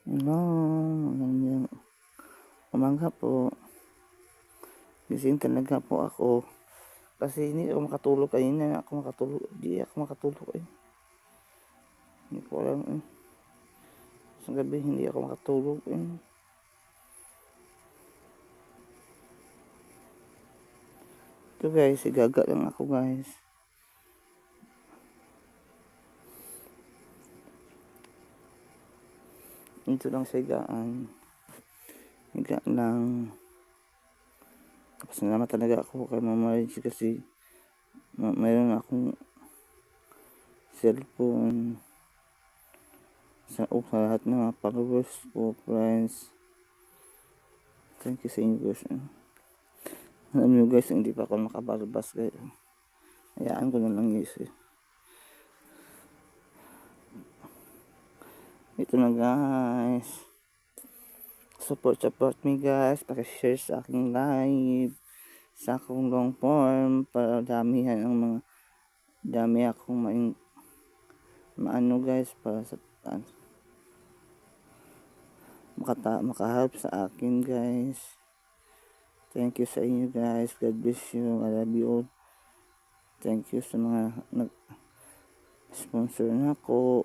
Hello, magandang umaga po. Gising talaga po ako. Kasi hindi ako makatulog kanina. Hindi ako makatulog eh. Hindi ko alam eh. Sa gabi hindi ako makatulog eh. Ito guys, igaga lang ako guys. Ito lang sa higaan. Higa lang. Pasalamat talaga ako kay Mama Reggie kasi mayroon akong cellphone sa lahat ng mga followers ko, friends. Thank you sa inyo guys. Alam nyo guys, hindi pa ako makabalabas guys. Hayaan ko na lang guys eh. Ito na guys. Support me guys. Pakishare sa aking live. Sa akong long form. Para damihan ang mga dami akong maano guys. Para sa makahelp sa akin guys. Thank you sa inyo guys. God bless you. I love you all. Thank you sa mga nag-sponsor na ako.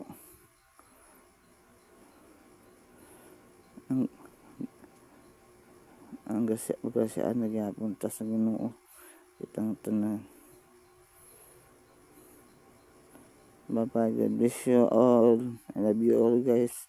Ang gasyaan nagyapunta sa Ginoo. Itang tanan. Bye bye. God bless you all. I love you all guys.